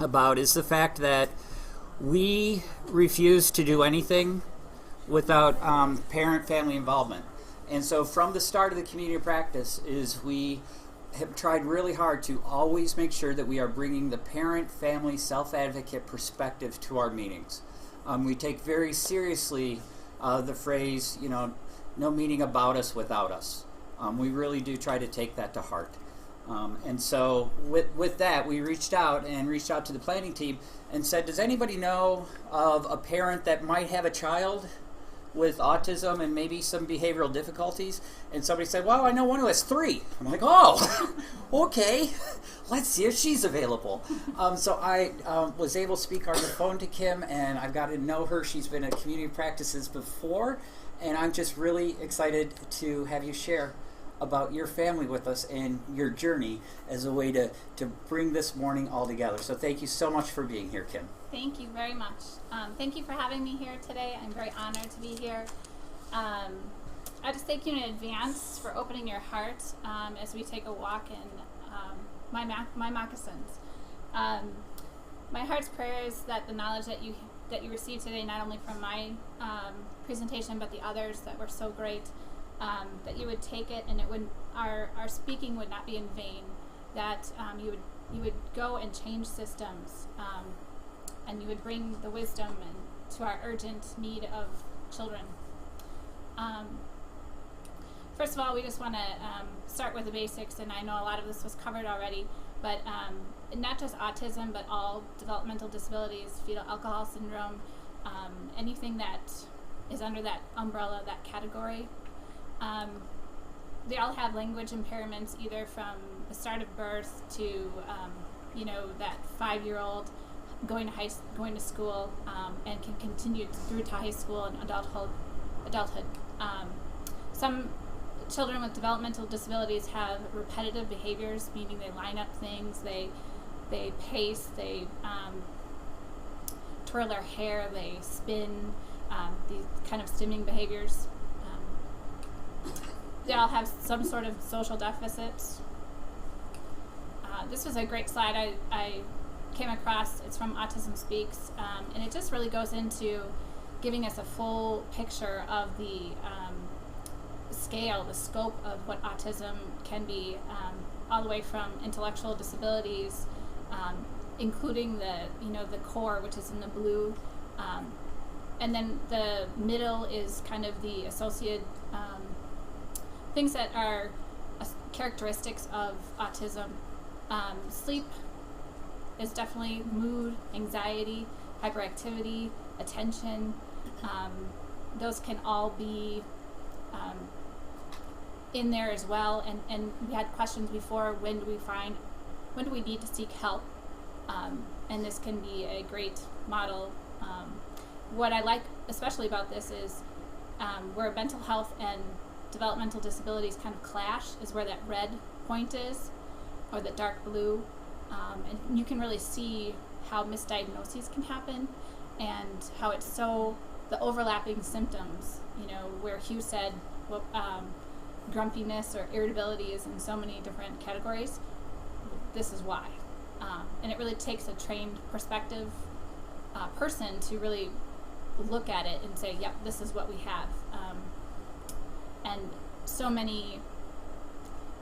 about is the fact that we refuse to do anything without parent-family involvement. And so from the start of the community of practice is we have tried really hard to always make sure that we are bringing the parent-family self-advocate perspective to our meetings. We take very seriously the phrase, no meeting about us without us. We really do try to take that to heart. And so with that, we reached out to the planning team and said, does anybody know of a parent that might have a child with autism and maybe some behavioral difficulties? And somebody said, well, I know one who has 3. I'm like, oh, okay, let's see if she's available. So I was able to speak on the phone to Kim, and I've got to know her. She's been at community practices before, and I'm just really excited to have you share about your family with us and your journey as a way to bring this morning all together. So thank you so much for being here, Kim. Thank you very much. Thank you for having me here today. I'm very honored to be here. I just thank you in advance for opening your heart as we take a walk in my moccasins. My heart's prayer is that the knowledge that you received today, not only from my presentation, but the others that were so great, that you would take it and our speaking would not be in vain, that you would go and change systems, and you would bring the wisdom to our urgent need of children. First of all, we just want to start with the basics, and I know a lot of this was covered already, but not just autism, but all developmental disabilities, fetal alcohol syndrome, anything that is under that umbrella, that category. They all have language impairments, either from the start of birth to, that 5-year-old going to school and can continue through to high school and adulthood. Some children with developmental disabilities have repetitive behaviors, meaning they line up things, they pace, they twirl their hair, they spin, these kind of stimming behaviors. They all have some sort of social deficits. This was a great slide I came across. It's from Autism Speaks, and it just really goes into giving us a full picture of the scale, the scope of what autism can be, all the way from intellectual disabilities, including the core, which is in the blue, and then the middle is kind of the associated things that are characteristics of autism. Sleep is definitely mood, anxiety, hyperactivity, attention. Those can all be in there as well. And we had questions before, when do we need to seek help? And this can be a great model. What I like especially about this is where mental health and developmental disabilities kind of clash is where that red point is, or the dark blue, and you can really see how misdiagnoses can happen and how it's so the overlapping symptoms, where Hugh said grumpiness or irritability is in so many different categories. This is why, and it really takes a trained perspective person to really look at it and say, yep, this is what we have. And so many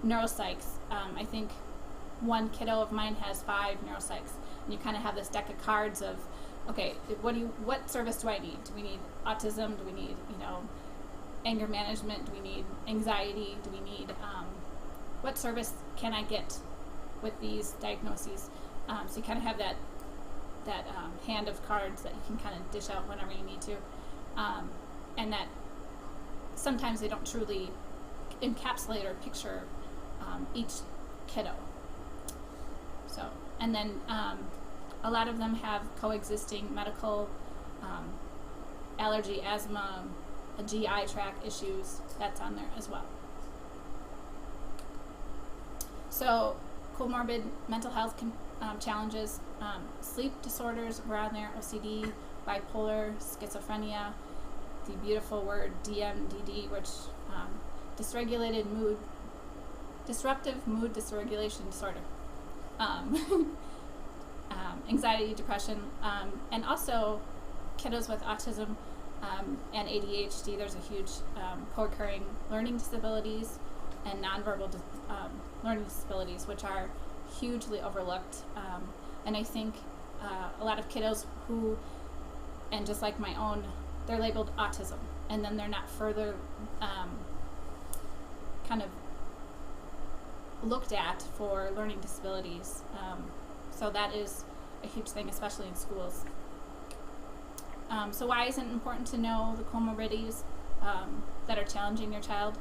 neuropsychs. I think one kiddo of mine has 5 neuropsychs, and you kind of have this deck of cards of, okay, what service do I need? Do we need autism? Do we need anger management? Do we need anxiety? Do we need what service can I get with these diagnoses? So you kind of have that hand of cards that you can kind of dish out whenever you need to, and that sometimes they don't truly encapsulate or picture each kiddo. So, and then a lot of them have coexisting medical allergy, asthma, GI tract issues. That's on there as well. So comorbid mental health challenges, sleep disorders were on there, OCD, bipolar, schizophrenia, the beautiful word DMDD, which disruptive mood dysregulation disorder. anxiety, depression, and also kiddos with autism and ADHD. There's a huge co-occurring learning disabilities and nonverbal learning disabilities, which are hugely overlooked. And I think a lot of kiddos who, and just like my own, they're labeled autism, and then they're not further kind of looked at for learning disabilities. So that is a huge thing, especially in schools. So why is it important to know the comorbidities that are challenging your child?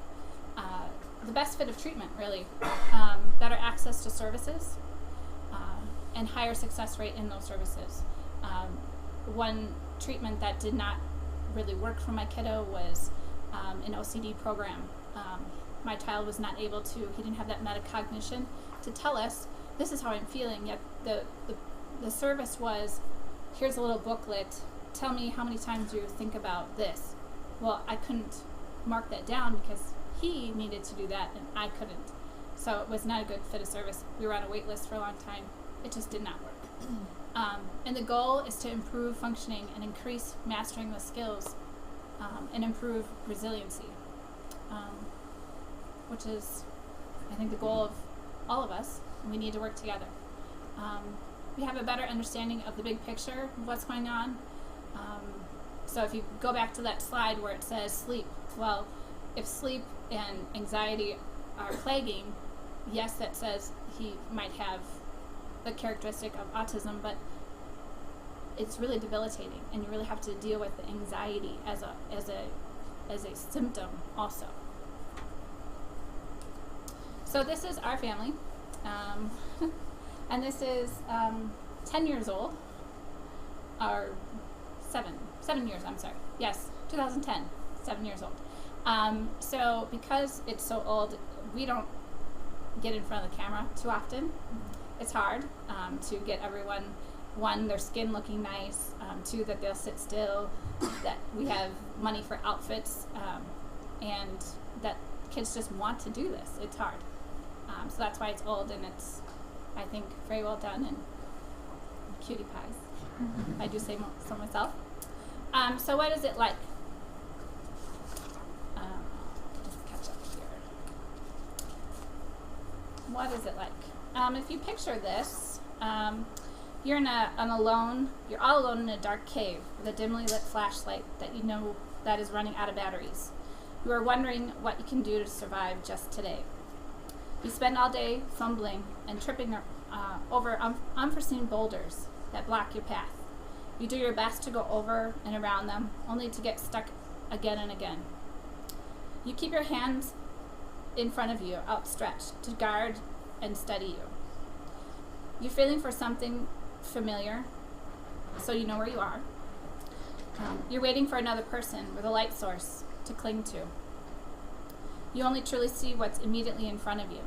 The best fit of treatment, really. Better access to services and higher success rate in those services. One treatment that did not really work for my kiddo was an OCD program. My child was not able to, he didn't have that metacognition to tell us, this is how I'm feeling, yet the service was, here's a little booklet, tell me how many times you think about this. Well, I couldn't mark that down because he needed to do that and I couldn't. So it was not a good fit of service. We were on a wait list for a long time. It just did not work. And the goal is to improve functioning and increase mastering the skills and improve resiliency, which is, I think, the goal of all of us. And we need to work together. We have a better understanding of the big picture of what's going on. So if you go back to that slide where it says sleep, well, if sleep and anxiety are plaguing, yes, that says he might have the characteristic of autism, but it's really debilitating, and you really have to deal with the anxiety as a symptom also. So this is our family, and this is 10 years old, or 7 years, I'm sorry. Yes, 2010, 7 years old. So because it's so old, we don't get in front of the camera too often. It's hard to get everyone, one, their skin looking nice, two, that they'll sit still, that we have money for outfits, and that kids just want to do this. It's hard. So that's why it's old, and it's, I think, very well done, and cutie pies. I do say so myself. So what is it like? Just catch up here. What is it like? If you picture this, you're you're all alone in a dark cave with a dimly lit flashlight that you know that is running out of batteries. You are wondering what you can do to survive just today. You spend all day fumbling and tripping over unforeseen boulders that block your path. You do your best to go over and around them, only to get stuck again and again. You keep your hands in front of you, outstretched, to guard and steady you. You're feeling for something familiar, so you know where you are. You're waiting for another person with a light source to cling to. You only truly see what's immediately in front of you,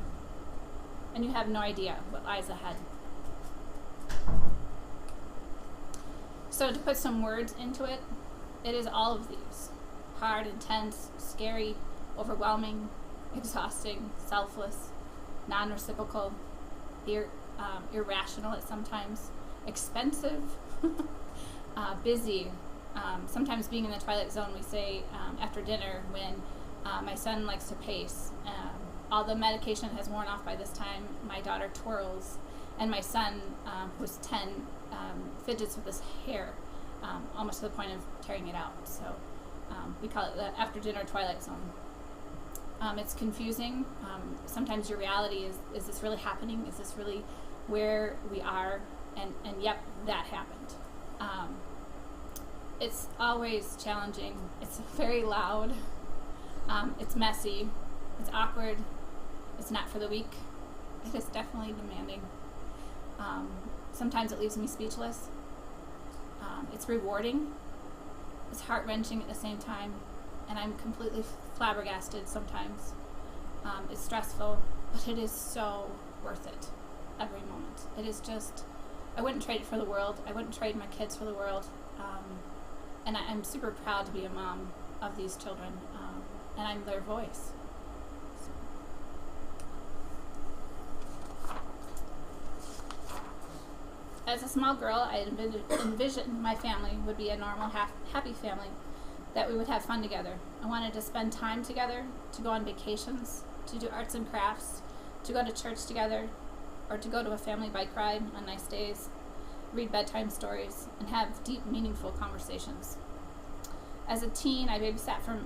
and you have no idea what lies ahead. So to put some words into it, it is all of these. Hard, intense, scary, overwhelming, exhausting, selfless, non-reciprocal, irrational at sometimes, expensive, busy. Sometimes being in the twilight zone, we say after dinner when my son likes to pace. All the medication has worn off by this time. My daughter twirls, and my son, who's 10, fidgets with his hair, almost to the point of tearing it out. So we call it the after dinner twilight zone. It's confusing. Sometimes your reality is this really happening? Is this really where we are? And yep, that happened. It's always challenging. It's very loud. It's messy. It's awkward. It's not for the weak. It is definitely demanding. Sometimes it leaves me speechless. It's rewarding. It's heart-wrenching at the same time. And I'm completely flabbergasted sometimes. It's stressful, but it is so worth it every moment. It is just, I wouldn't trade it for the world. I wouldn't trade my kids for the world. And I'm super proud to be a mom of these children, and I'm their voice. as a small girl, I envisioned my family would be a normal, happy family, that we would have fun together. I wanted to spend time together, to go on vacations, to do arts and crafts, to go to church together, or to go to a family bike ride on nice days, read bedtime stories, and have deep, meaningful conversations. As a teen, I babysat for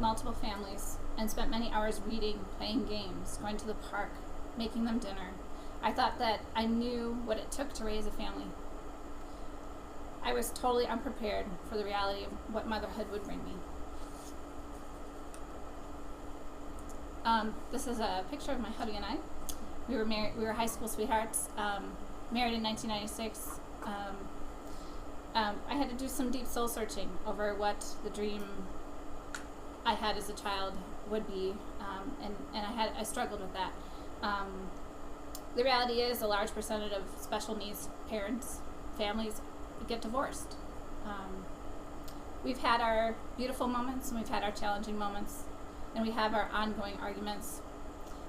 multiple families and spent many hours reading, playing games, going to the park, making them dinner. I thought that I knew what it took to raise a family. I was totally unprepared for the reality of what motherhood would bring me. This is a picture of my hubby and I. We were married. We were high school sweethearts. Married in 1996. I had to do some deep soul searching over what the dream I had as a child would be, and I struggled with that. The reality is, a large percentage of special needs parents, families, get divorced. We've had our beautiful moments, and we've had our challenging moments, and we have our ongoing arguments.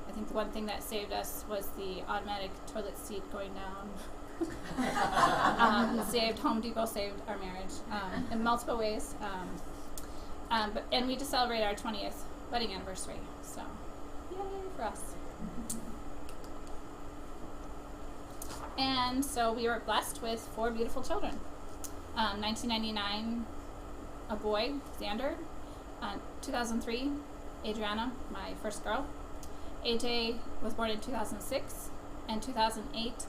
I think the one thing that saved us was the automatic toilet seat going down. Home Depot saved our marriage in multiple ways. And we just celebrated our 20th wedding anniversary, so yay for us. And so we were blessed with 4 beautiful children. 1999, a boy, Zander. 2003, Adrianna, my first girl. AJ was born in 2006, and 2008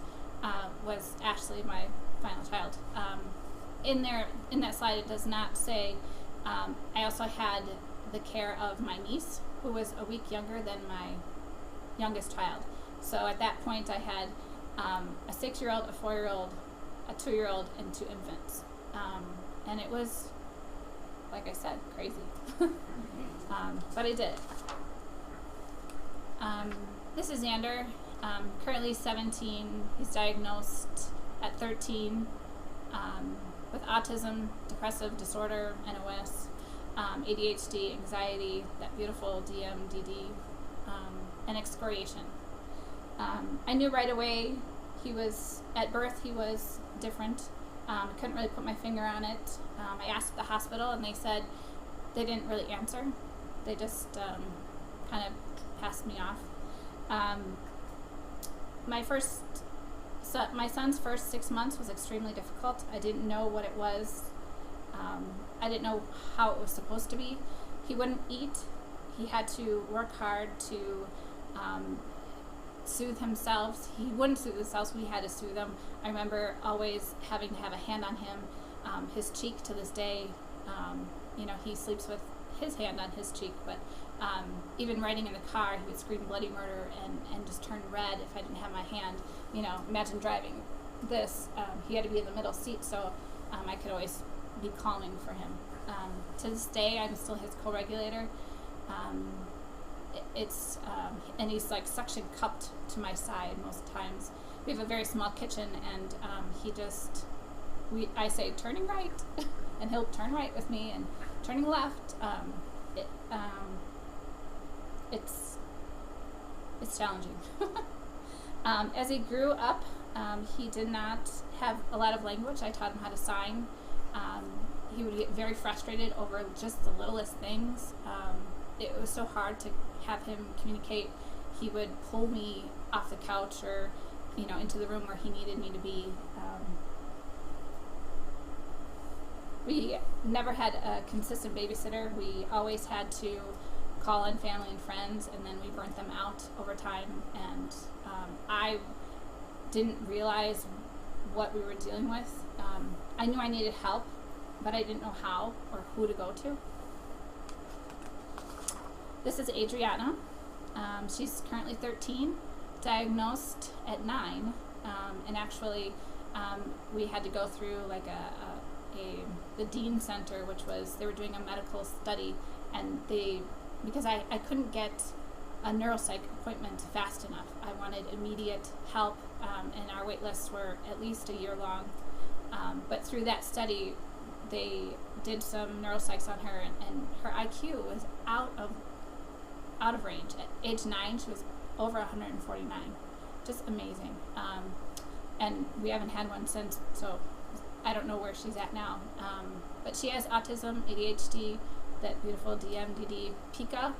was Ashlee, my final child. In that slide, it does not say. I also had the care of my niece, who was a week younger than my youngest child. So at that point, I had a 6-year-old, a 4-year-old, a 2-year-old, and 2 infants. And it was, like I said, crazy. But I did it. This is Zander, currently 17. He's diagnosed at 13 with autism, depressive disorder, NOS, ADHD, anxiety, that beautiful DMDD, and excoriation. I knew right away at birth he was different. I couldn't really put my finger on it. I asked the hospital, and they said they didn't really answer. They just kind of passed me off. My son's first 6 months was extremely difficult. I didn't know what it was. I didn't know how it was supposed to be. He wouldn't eat. He had to work hard to soothe himself. He wouldn't soothe himself, so we had to soothe him. I remember always having to have a hand on him. His cheek, to this day, he sleeps with his hand on his cheek, but even riding in the car, he would scream bloody murder and just turn red if I didn't have my hand. Imagine driving this. He had to be in the middle seat, so I could always be calming for him. To this day, I'm still his co-regulator. And he's like suction cupped to my side most times. We have a very small kitchen, and I say turning right, and he'll turn right with me, and turning left. It's challenging. As he grew up, he did not have a lot of language. I taught him how to sign. He would get very frustrated over just the littlest things. It was so hard to have him communicate. He would pull me off the couch or, into the room where he needed me to be. We never had a consistent babysitter. We always had to call on family and friends, and then we burnt them out over time. And I didn't realize what we were dealing with. I knew I needed help, but I didn't know how or who to go to. This is Adrianna. She's currently 13, diagnosed at 9, and actually we had to go through like the Dean Center, which was, they were doing a medical study, and because I couldn't get a neuropsych appointment fast enough. I wanted immediate help, and our wait lists were at least a year long. But through that study, they did some neuropsychs on her, and her IQ was out of range. At age 9, she was over 149. Just amazing. and we haven't had one since, so I don't know where she's at now. But she has autism, ADHD, that beautiful DMDD, pica,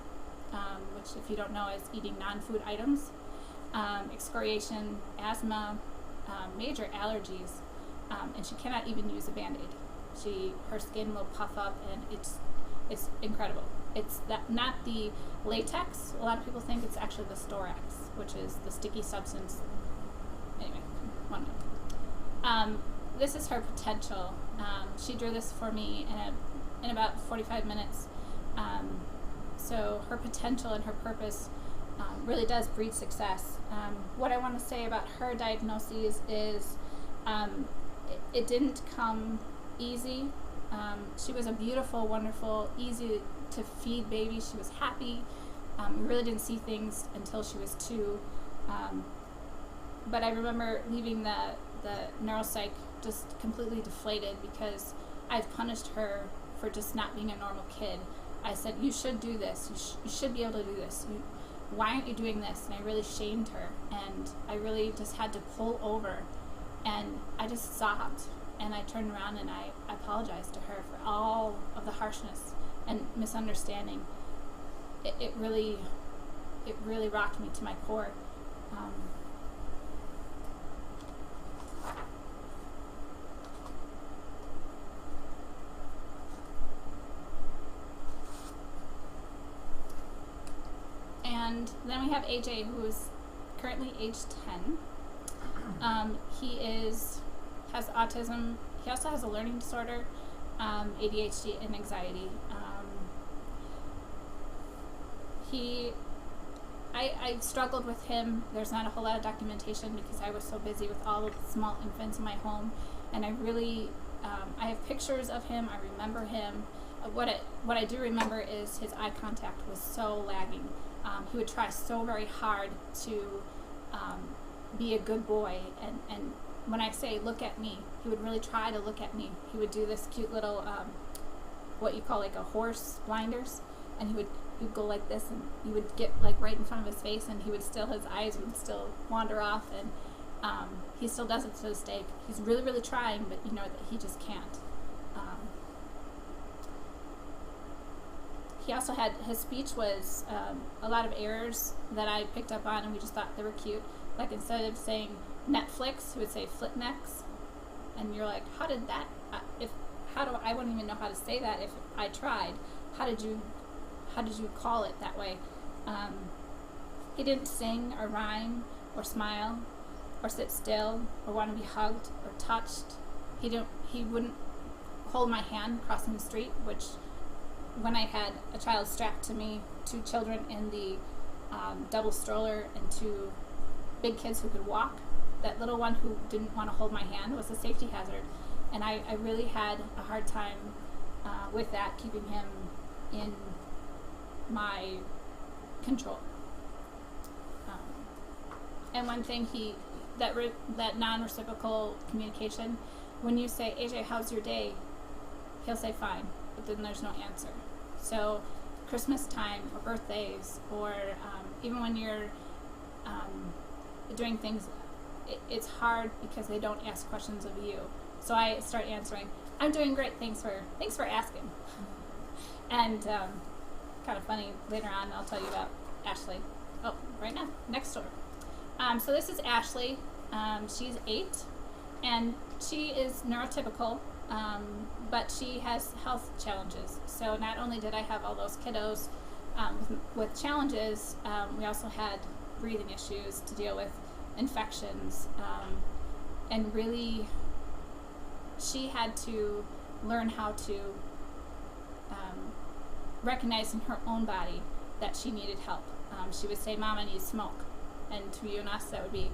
which if you don't know is eating non-food items, excoriation, asthma, major allergies, and she cannot even use a Band-Aid. Her skin will puff up, and it's incredible. It's not the latex. A lot of people think it's actually the storax, which is the sticky substance. Anyway, one minute. This is her potential. She drew this for me in about 45 minutes. So her potential and her purpose really does breed success. What I want to say about her diagnoses is it didn't come easy. She was a beautiful, wonderful, easy to feed baby. She was happy. We really didn't see things until she was 2. But I remember leaving the neuropsych just completely deflated because I've punished her for just not being a normal kid. I said, you should do this. You should be able to do this. Why aren't you doing this? And I really shamed her. And I really just had to pull over. And I just sobbed. And I turned around and I apologized to her for all of the harshness and misunderstanding. It really rocked me to my core. And then we have AJ, who is currently age 10. He has autism. He also has a learning disorder, ADHD, and anxiety. I struggled with him. There's not a whole lot of documentation because I was so busy with all of the small infants in my home, and I have pictures of him. I remember him. What I do remember is his eye contact was so lagging. He would try so very hard to be a good boy, and when I say look at me, he would really try to look at me. He would do this cute little what you call like a horse blinders, and he would go like this, and you would get like right in front of his face, and his eyes would still wander off, and he still does it to this day. He's really, really trying, but you know that he just can't. He also had, his speech was a lot of errors that I picked up on, and we just thought they were cute. Like instead of saying Netflix, he would say Flitnex, and you're like, how did that? I wouldn't even know how to say that if I tried. How did you call it that way? He didn't sing or rhyme or smile or sit still or want to be hugged or touched. He wouldn't hold my hand crossing the street, which when I had a child strapped to me, 2 children in the double stroller and 2 big kids who could walk, that little one who didn't want to hold my hand was a safety hazard. And I really had a hard time with that, keeping him in my control. And one thing that non-reciprocal communication, when you say, AJ, how's your day? He'll say fine, but then there's no answer. So Christmas time or birthdays or even when you're doing things, it's hard because they don't ask questions of you. So I start answering, I'm doing great, thanks for asking. And kind of funny, later on I'll tell you about Ashlee. Oh, right now, next door. So this is Ashlee. She's 8, and she is neurotypical, but she has health challenges. So not only did I have all those kiddos with challenges, we also had breathing issues to deal with, infections, and really she had to learn how to recognize in her own body that she needed help. She would say, Mom, I need smoke. And to you and us, that would be,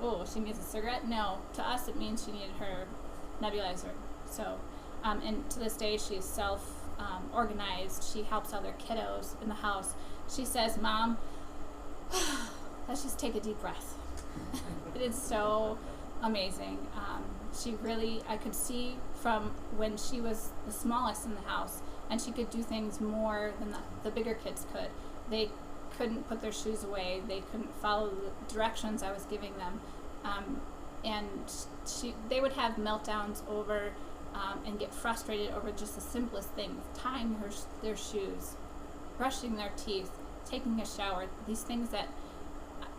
oh, she needs a cigarette? No. To us, it means she needed her nebulizer. So, and to this day, she's self-organized. She helps other kiddos in the house. She says, Mom, let's just take a deep breath. It is so amazing. She really, I could see from when she was the smallest in the house, and she could do things more than the bigger kids could. They couldn't put their shoes away. They couldn't follow the directions I was giving them. and they would have meltdowns over and get frustrated over just the simplest things: tying their shoes, brushing their teeth, taking a shower. These things that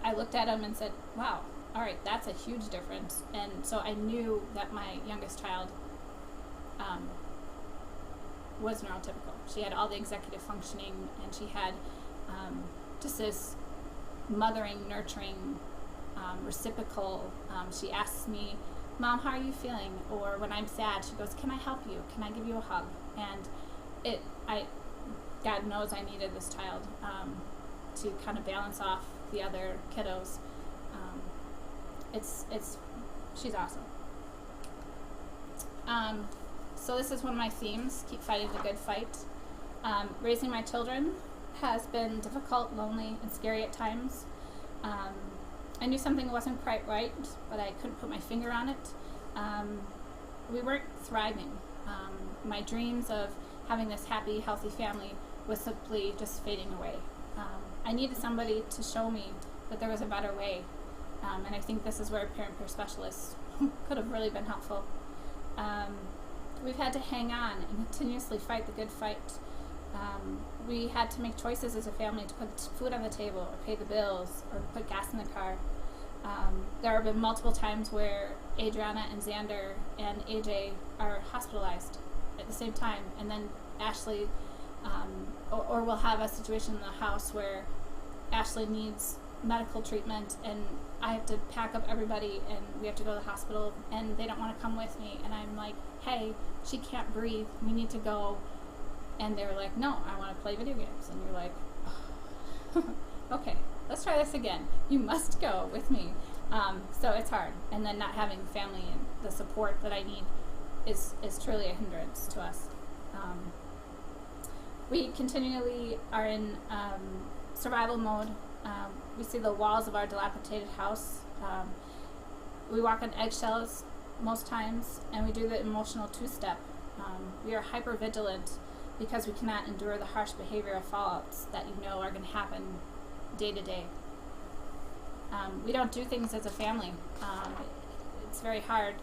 I looked at them and said, wow, all right, that's a huge difference. And so I knew that my youngest child was neurotypical. She had all the executive functioning, and she had just this mothering, nurturing, reciprocal. She asks me, Mom, how are you feeling? Or when I'm sad, she goes, can I help you? Can I give you a hug? And God knows I needed this child to kind of balance off the other kiddos. She's awesome. So this is one of my themes: keep fighting the good fight. Raising my children has been difficult, lonely, and scary at times. I knew something wasn't quite right, but I couldn't put my finger on it. We weren't thriving. My dreams of having this happy, healthy family was simply just fading away. I needed somebody to show me that there was a better way, and I think this is where a parent care specialist could have really been helpful. We've had to hang on and continuously fight the good fight. We had to make choices as a family to put food on the table, or pay the bills, or put gas in the car. There have been multiple times where Adrianna and Zander and AJ are hospitalized at the same time, and then Ashlee, or we'll have a situation in the house where Ashlee needs medical treatment, and I have to pack up everybody, and we have to go to the hospital, and they don't want to come with me, and I'm like, hey, she can't breathe, we need to go. And they were like, no, I want to play video games. And you're like, oh. Okay, let's try this again. You must go with me. So it's hard. And then not having family and the support that I need is truly a hindrance to us. We continually are in survival mode. We see the walls of our dilapidated house. We walk on eggshells most times, and we do the emotional two-step. We are hyper-vigilant because we cannot endure the harsh behavioral fallouts that you know are going to happen day to day. We don't do things as a family. It's very hard.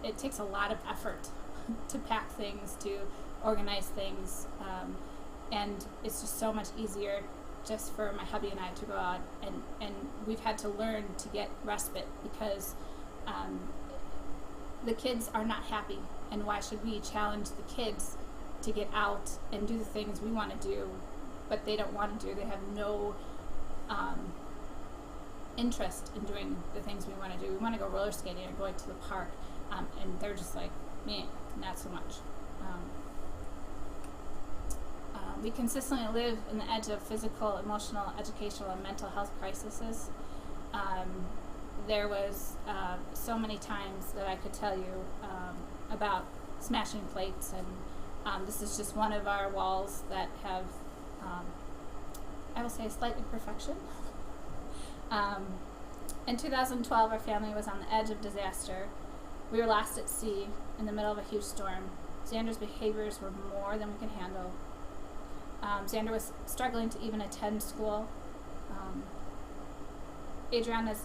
It takes a lot of effort to pack things, to organize things, and it's just so much easier just for my hubby and I to go out, and we've had to learn to get respite because the kids are not happy, and why should we challenge the kids to get out and do the things we want to do, but they don't want to do. They have no interest in doing the things we want to do. We want to go roller skating or going to the park, and they're just like, meh, not so much. We consistently live in the edge of physical, emotional, educational, and mental health crises. There was so many times that I could tell you about smashing plates, and this is just one of our walls that have, I will say, slightly perfection. In 2012, our family was on the edge of disaster. We were lost at sea in the middle of a huge storm. Zander's behaviors were more than we could handle. Zander was struggling to even attend school. Adrianna's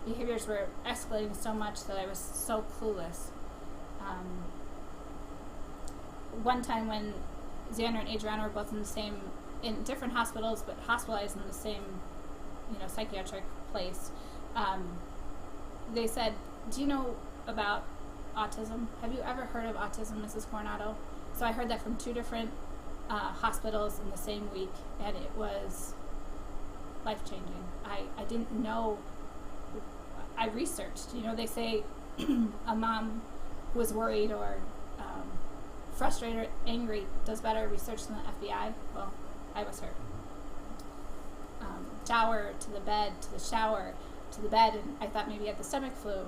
behaviors were escalating so much that I was so clueless. One time when Zander and Adrianna were both in different hospitals, but hospitalized in the same, psychiatric place, they said, do you know about autism? Have you ever heard of autism, Mrs. Coronado? So I heard that from 2 different hospitals in the same week, and it was life-changing. I didn't know. I researched. They say a mom who was worried or frustrated or angry does better research than the FBI. Well, I was her. Shower to the bed, to the shower, to the bed, and I thought maybe I had the stomach flu,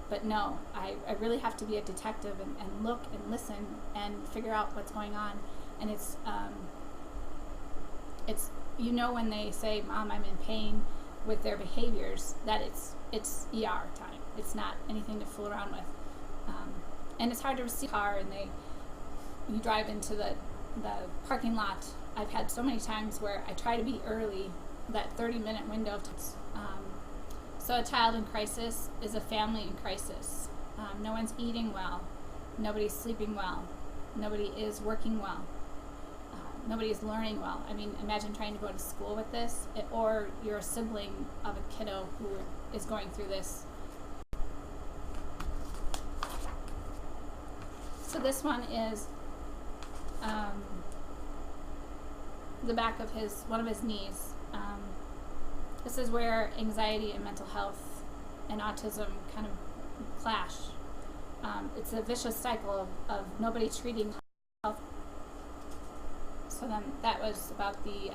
but no, I really have to be a detective and look and listen and figure out what's going on. And it's when they say, Mom, I'm in pain with their behaviors, that it's ER time. It's not anything to fool around with. And it's hard to receive a car, and you drive into the parking lot. I've had so many times where I try to be early, that 30-minute window of time. So a child in crisis is a family in crisis. No one's eating well. Nobody's sleeping well. Nobody is working well. Nobody is learning well. I mean, imagine trying to go to school with this, or you're a sibling of a kiddo who is going through this. So this one is the back of one of his knees. This is where anxiety and mental health and autism kind of clash. It's a vicious cycle of nobody treating health. So then that was about the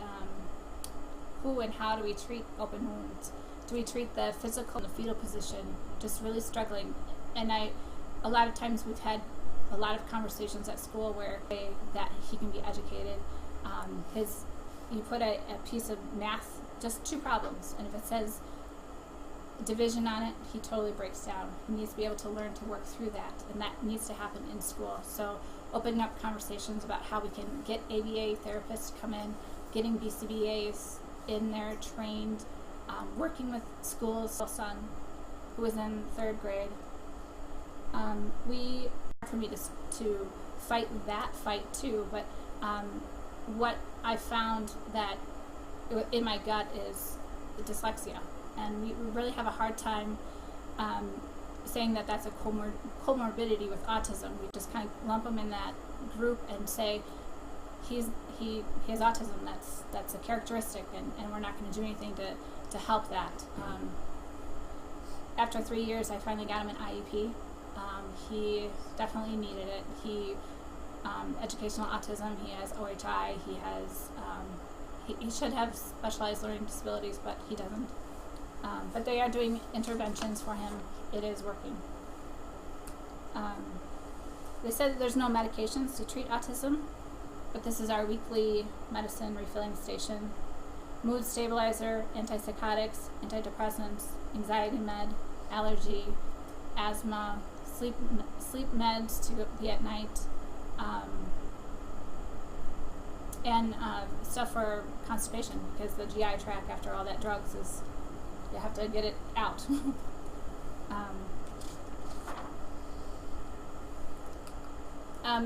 who and how do we treat open wounds. Do we treat the physical, the fetal position, just really struggling? And a lot of times we've had a lot of conversations at school where that he can be educated. You put a piece of math, just 2 problems, and if it says division on it, he totally breaks down. He needs to be able to learn to work through that, and that needs to happen in school. So opening up conversations about how we can get ABA therapists to come in, getting BCBAs in there trained, working with schools. My son, who was in 3rd grade, for me to fight that fight too, but what I found that in my gut is dyslexia, and we really have a hard time saying that that's a comorbidity with autism. We just kind of lump him in that group and say he has autism. That's a characteristic, and we're not going to do anything to help that. After 3 years, I finally got him an IEP. He definitely needed it. He educational autism. He has OHI. He has he should have specialized learning disabilities, but he doesn't. But they are doing interventions for him. It is working. They said that there's no medications to treat autism, but this is our weekly medicine refilling station. Mood stabilizer, antipsychotics, antidepressants, anxiety med, allergy, asthma, sleep meds to be at night, and stuff for constipation, because the GI tract after all that drugs is, you have to get it out.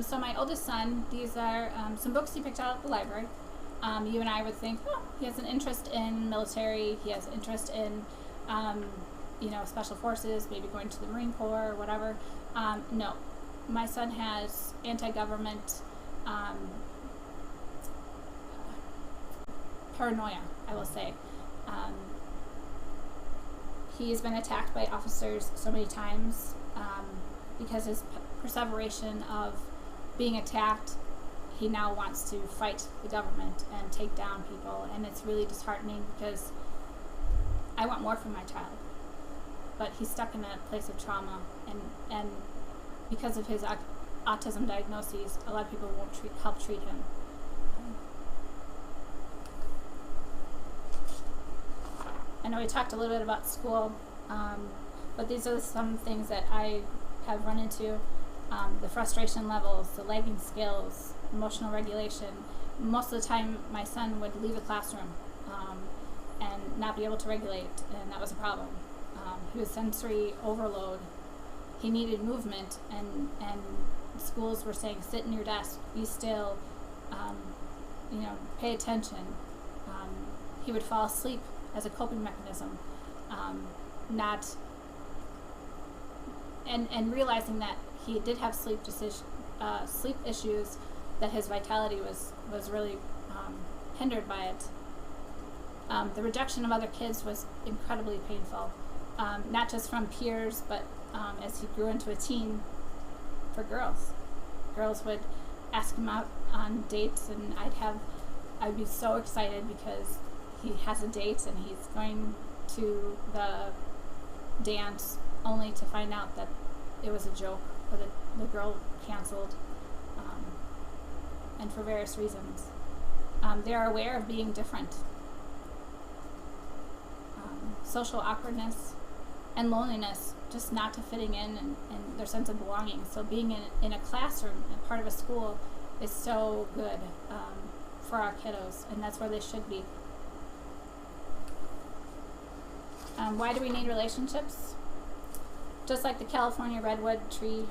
So my oldest son, these are some books he picked out at the library. You and I would think, oh, he has an interest in military, he has interest in special forces, maybe going to the Marine Corps or whatever. No, my son has anti-government paranoia, I will say. He's been attacked by officers so many times because his perseveration of being attacked, he now wants to fight the government and take down people, and it's really disheartening because I want more for my child. But he's stuck in a place of trauma, and because of his autism diagnoses, a lot of people won't help treat him. I know we talked a little bit about school, but these are some things that I have run into. The frustration levels, the lagging skills, emotional regulation. Most of the time my son would leave the classroom and not be able to regulate, and that was a problem. He was sensory overload. He needed movement, and schools were saying, sit in your desk, be still, pay attention. He would fall asleep as a coping mechanism, and realizing that he did have sleep issues, that his vitality was really hindered by it. The rejection of other kids was incredibly painful, not just from peers, but as he grew into a teen, for girls. Girls would ask him out on dates, and I'd be so excited because he has a date and he's going to the dance only to find out that it was a joke, or the girl canceled, and for various reasons. They're aware of being different. Social awkwardness and loneliness, just not to fitting in, and their sense of belonging. So being in a classroom, a part of a school, is so good for our kiddos, and that's where they should be. Why do we need relationships? Just like the California redwood tree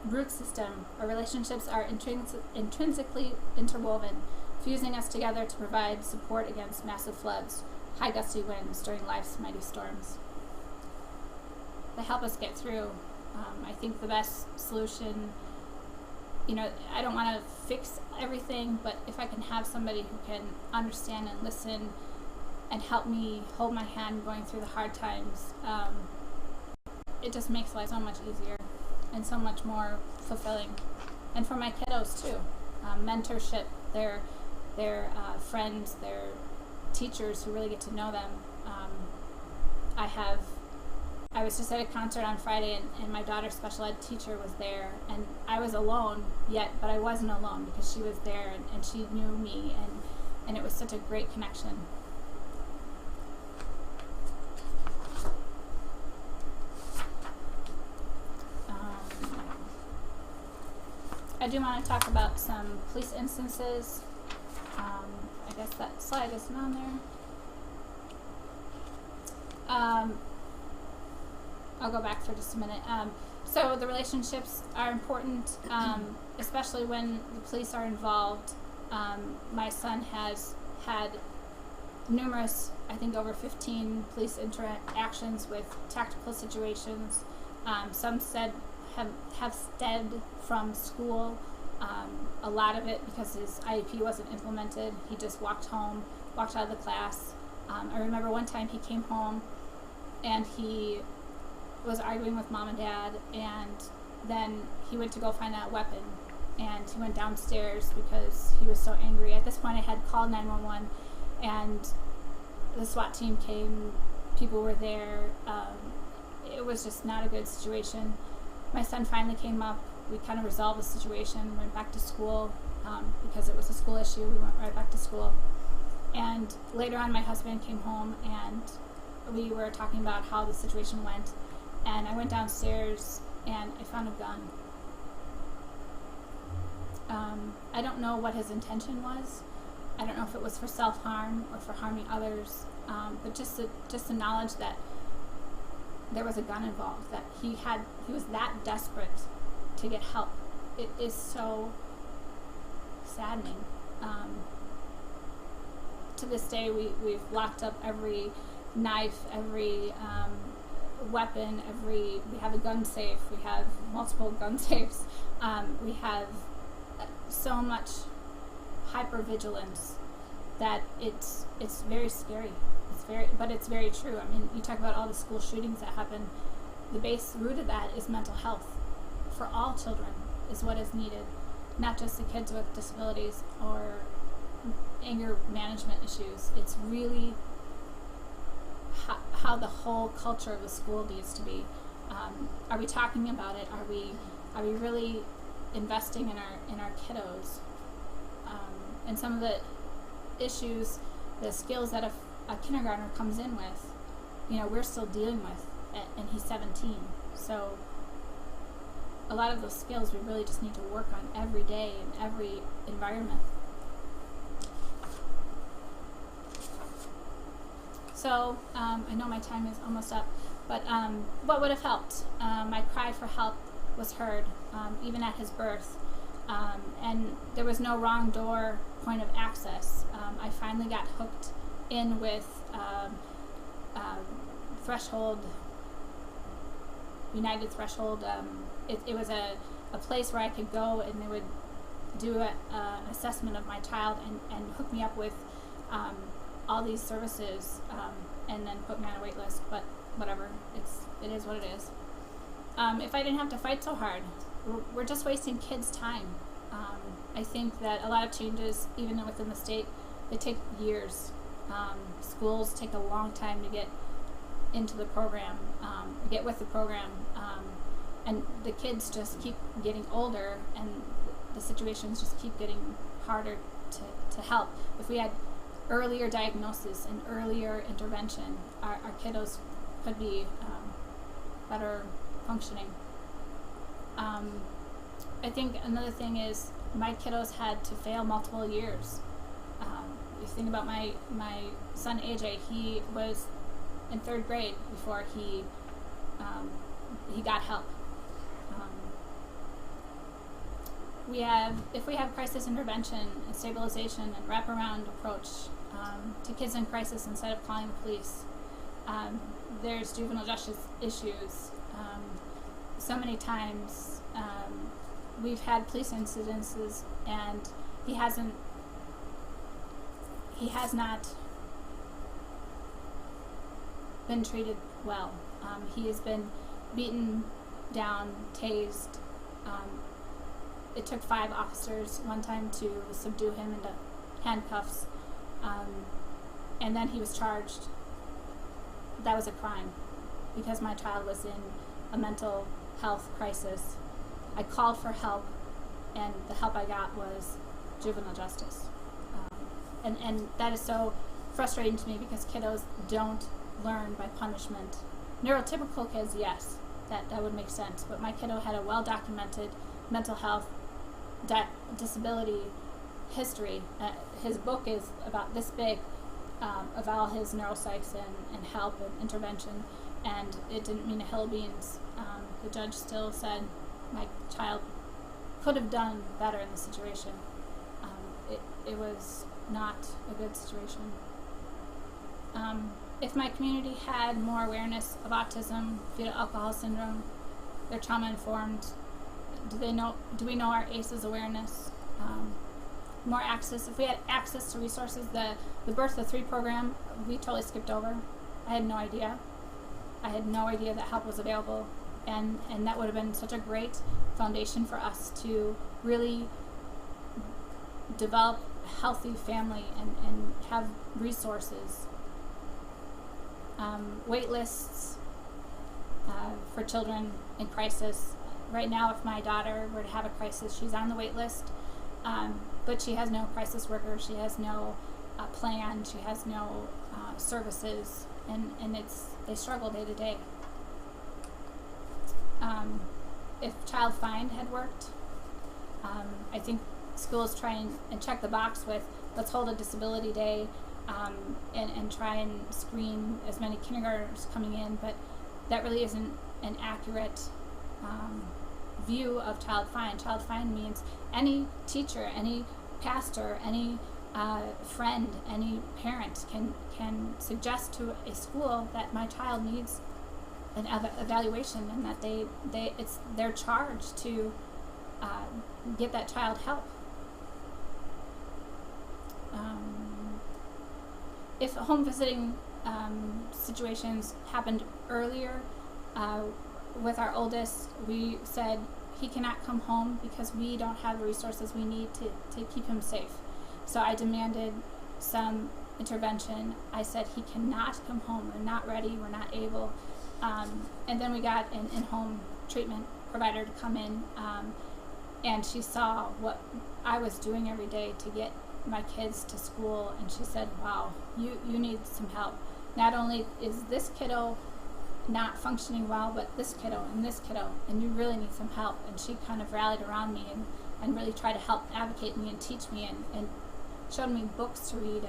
root system, our relationships are intrinsically interwoven, fusing us together to provide support against massive floods, high gusty winds during life's mighty storms. They help us get through. I think the best solution, I don't want to fix everything, but if I can have somebody who can understand and listen and help me hold my hand going through the hard times, it just makes life so much easier and so much more fulfilling. And for my kiddos too, mentorship, their friends, their teachers who really get to know them. I was just at a concert on Friday, and my daughter's special ed teacher was there, and I was alone but I wasn't alone because she was there and she knew me, and it was such a great connection. I do want to talk about some police instances. I guess that slide isn't on there. I'll go back for just a minute. So the relationships are important, especially when the police are involved. My son has had numerous, I think over 15 police interactions with tactical situations. Some have stemmed from school. A lot of it because his IEP wasn't implemented. He just walked out of the class. I remember one time he came home and he was arguing with mom and dad, and then he went to go find a weapon, and he went downstairs because he was so angry. At this point I had called 911 and the SWAT team came, people were there. It was just not a good situation. My son finally came up. We kind of resolved the situation, went back to school because it was a school issue. We went right back to school. And later on my husband came home and we were talking about how the situation went. And I went downstairs and I found a gun. I don't know what his intention was. I don't know if it was for self-harm or for harming others, but just the knowledge that there was a gun involved, that he was that desperate to get help. It is so saddening. To this day, we've locked up every knife, every weapon, we have a gun safe, we have multiple gun safes, we have so much hypervigilance that it's very scary. But it's very true. I mean, you talk about all the school shootings that happen. The base root of that is mental health for all children is what is needed, not just the kids with disabilities or anger management issues. It's really how the whole culture of the school needs to be. Are we talking about it? Are we really investing in our kiddos? And some of the issues, the skills that a kindergartner comes in with, we're still dealing with, and he's 17. So a lot of those skills we really just need to work on every day in every environment. So I know my time is almost up, but what would have helped? My cry for help was heard, even at his birth, and there was no wrong door point of access. I finally got hooked in with Threshold, United Threshold. It was a place where I could go and they would do an assessment of my child and hook me up with all these services, and then put me on a wait list. But whatever, it is what it is. If I didn't have to fight so hard, we're just wasting kids' time. I think that a lot of changes, even within the state, they take years. Schools take a long time to get into the program, get with the program, and the kids just keep getting older, and the situations just keep getting harder to help. If we had earlier diagnosis and earlier intervention, our kiddos could be better functioning. I think another thing is my kiddos had to fail multiple years. You think about my son AJ, he was in 3rd grade before he got help. If we have crisis intervention and stabilization and wraparound approach to kids in crisis instead of calling the police, there's juvenile justice issues. So many times we've had police incidences and he has not been treated well. He has been beaten down, tased. It took 5 officers one time to subdue him into handcuffs, and then he was charged. That was a crime because my child was in a mental health crisis. I called for help, and the help I got was juvenile justice. And that is so frustrating to me because kiddos don't learn by punishment. Neurotypical kids, yes, that would make sense, but my kiddo had a well-documented mental health disability history. His book is about this big of all his neuropsychs and help and intervention, and it didn't mean a hill of beans. The judge still said my child could have done better in the situation. It was not a good situation. If my community had more awareness of autism, fetal alcohol syndrome, they're trauma informed. Do we know our ACEs awareness? More access. If we had access to resources, the Birth of 3 program, we totally skipped over. I had no idea. I had no idea that help was available, and that would have been such a great foundation for us to really develop a healthy family and have resources. Wait lists for children in crisis. Right now, if my daughter were to have a crisis, she's on the wait list, but she has no crisis worker, she has no plan, she has no services, and they struggle day to day. If Child Find had worked, I think schools try and check the box with, let's hold a disability day, and try and screen as many kindergartners coming in, but that really isn't an accurate view of Child Find. Child Find means any teacher, any pastor, any friend, any parent can suggest to a school that my child needs an evaluation, and that it's their charge to get that child help. If home visiting situations happened earlier, with our oldest, we said he cannot come home because we don't have the resources we need to keep him safe. So I demanded some intervention. I said he cannot come home. We're not ready. We're not able. And then we got an in-home treatment provider to come in, and she saw what I was doing every day to get my kids to school, and she said, wow, you need some help. Not only is this kiddo not functioning well, but this kiddo, and you really need some help. And she kind of rallied around me and really tried to help advocate me and teach me and showed me books to read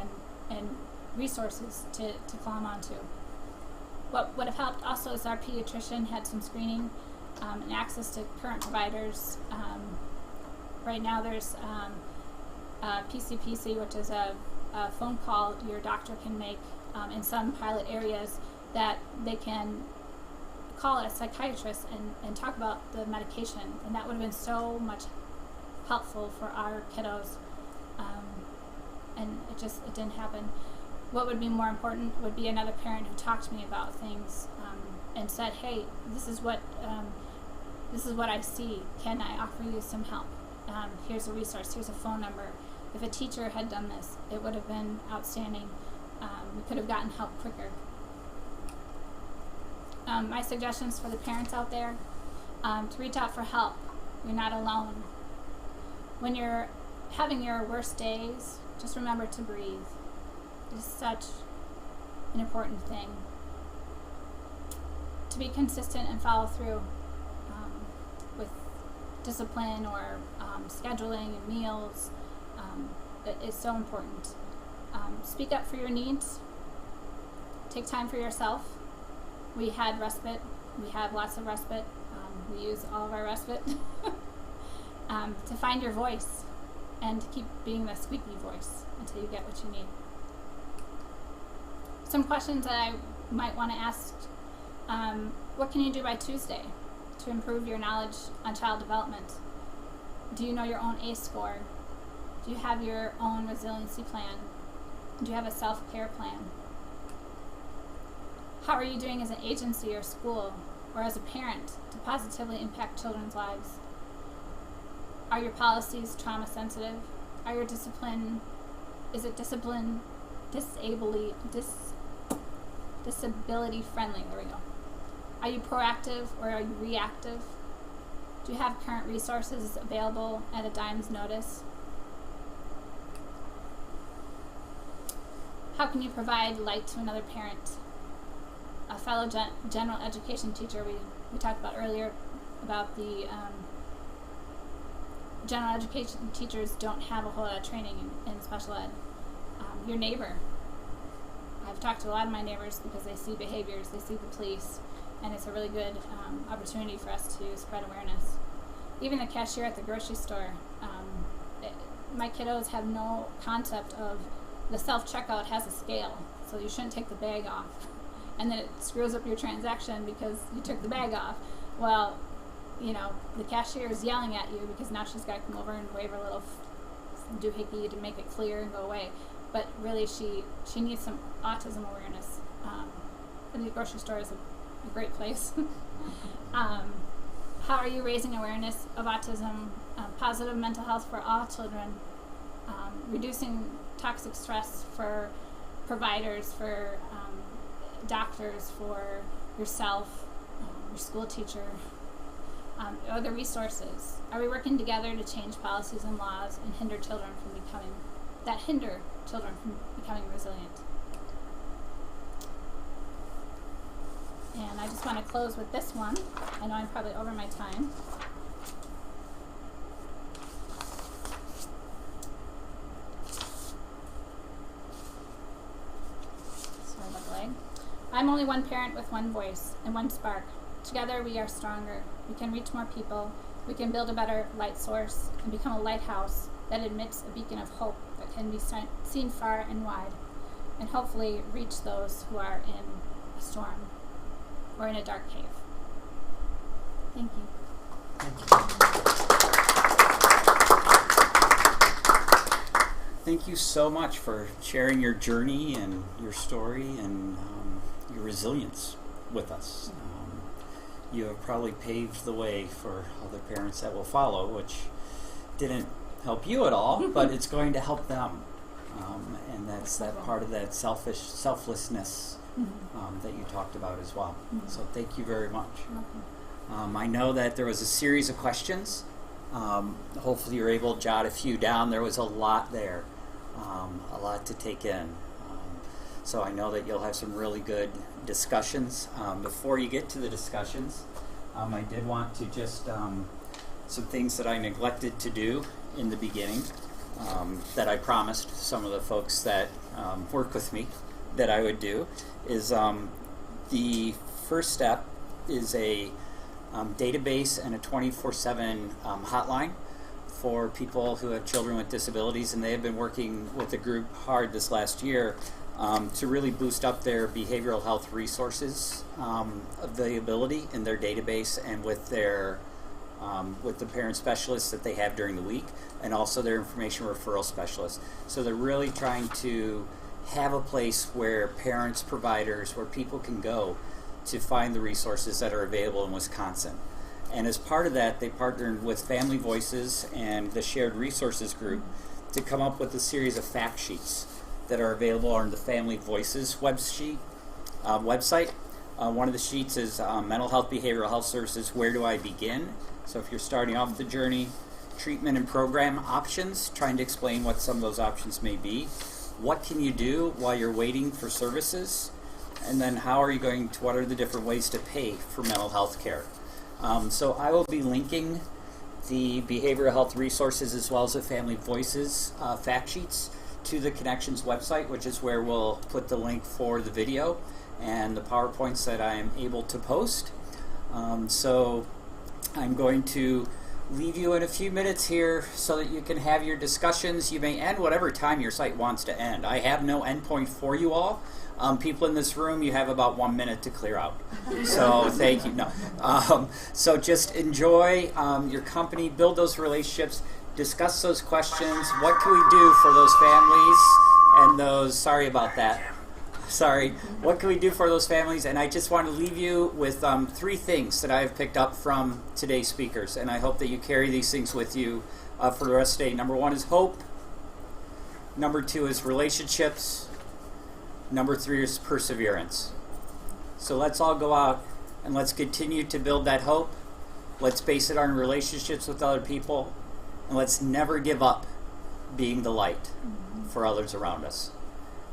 and resources to climb onto. What would have helped also is our pediatrician had some screening and access to current providers. Right now there's PCPC, which is a phone call your doctor can make in some pilot areas, that they can call a psychiatrist and talk about the medication, and that would have been so much helpful for our kiddos, and it didn't happen. What would be more important would be another parent who talked to me about things and said, hey, this is what I see, can I offer you some help? Here's a resource, here's a phone number. If a teacher had done this, it would have been outstanding. We could have gotten help quicker. My suggestions for the parents out there, to reach out for help. You're not alone. When you're having your worst days, just remember to breathe. It is such an important thing. To be consistent and follow through with discipline or scheduling and meals, it is so important. Speak up for your needs. take time for yourself. We had respite. We have lots of respite. We use all of our respite. To find your voice and to keep being the squeaky voice until you get what you need. Some questions that I might want to ask. What can you do by Tuesday to improve your knowledge on child development? Do you know your own ACE score? Do you have your own resiliency plan? Do you have a self-care plan? How are you doing as an agency or school or as a parent to positively impact children's lives? Are your policies trauma sensitive? Are your discipline, is it disability friendly? There we go. Are you proactive or are you reactive? Do you have current resources available at a dime's notice? How can you provide light to another parent? A fellow general education teacher we talked about earlier about the general education teachers don't have a whole lot of training in special ed. Your neighbor. I've talked to a lot of my neighbors because they see behaviors, they see the police, and it's a really good opportunity for us to spread awareness. Even the cashier at the grocery store. My kiddos have no concept of the self-checkout has a scale, so you shouldn't take the bag off. And then it screws up your transaction because you took the bag off. Well, you know, the cashier is yelling at you because now she's got to come over and wave her little doohickey to make it clear and go away. But really, she needs some autism awareness. And the grocery store is a great place. How are you raising awareness of autism, positive mental health for all children, reducing toxic stress for providers, for doctors, for yourself, your school teacher, other resources? Are we working together to change policies and laws and hinder children from becoming resilient? And I just want to close with this one. I know I'm probably over my time. Sorry about the lag. I'm only one parent with one voice and one spark. Together we are stronger. We can reach more people. We can build a better light source and become a lighthouse that emits a beacon of hope that can be seen far and wide, and hopefully reach those who are in a storm or in a dark cave. Thank you. Thank you so much for sharing your journey and your story and your resilience with us. You have probably paved the way for other parents that will follow, which didn't help you at all, but it's going to help them. And that's that part of that selflessness that you talked about as well. So thank you very much. I know that there was a series of questions. Hopefully you're able to jot a few down. There was a lot there, a lot to take in. So I know that you'll have some really good discussions. Before you get to the discussions, I did want to just some things that I neglected to do in the beginning that I promised some of the folks that work with me that I would do is the first step is a database and a 24/7 hotline for people who have children with disabilities, and they have been working with the group hard this last year to really boost up their behavioral health resources availability in their database and with their with the parent specialists that they have during the week, and also their information referral specialists. So they're really trying to have a place where parents, providers, where people can go to find the resources that are available in Wisconsin. And as part of that, they partnered with Family Voices and the Shared Resources Group to come up with a series of fact sheets that are available on the Family Voices website. One of the sheets is Mental Health Behavioral Health Services, Where Do I Begin? So if you're starting off the journey, treatment and program options, trying to explain what some of those options may be. What can you do while you're waiting for services? And then what are the different ways to pay for mental health care? So I will be linking the behavioral health resources as well as the Family Voices fact sheets to the Connections website, which is where we'll put the link for the video. and the PowerPoints that I am able to post. So I'm going to leave you in a few minutes here so that you can have your discussions. You may end whatever time your site wants to end. I have no endpoint for you all. People in this room, you have about 1 minute to clear out. So thank you. No. So just enjoy your company, build those relationships, discuss those questions. What can we do for those families and those, sorry about that. Sorry. What can we do for those families? And I just want to leave you with 3 things that I've picked up from today's speakers. And I hope that you carry these things with you for the rest of the day. Number 1 is hope. Number 2 is relationships. Number 3 is perseverance. So let's all go out and let's continue to build that hope. Let's base it on relationships with other people. And let's never give up being the light for others around us.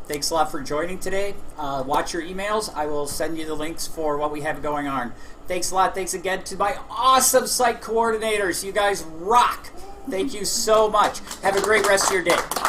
Thanks a lot for joining today. Watch your emails. I will send you the links for what we have going on. Thanks a lot. Thanks again to my awesome site coordinators. You guys rock. Thank you so much. Have a great rest of your day.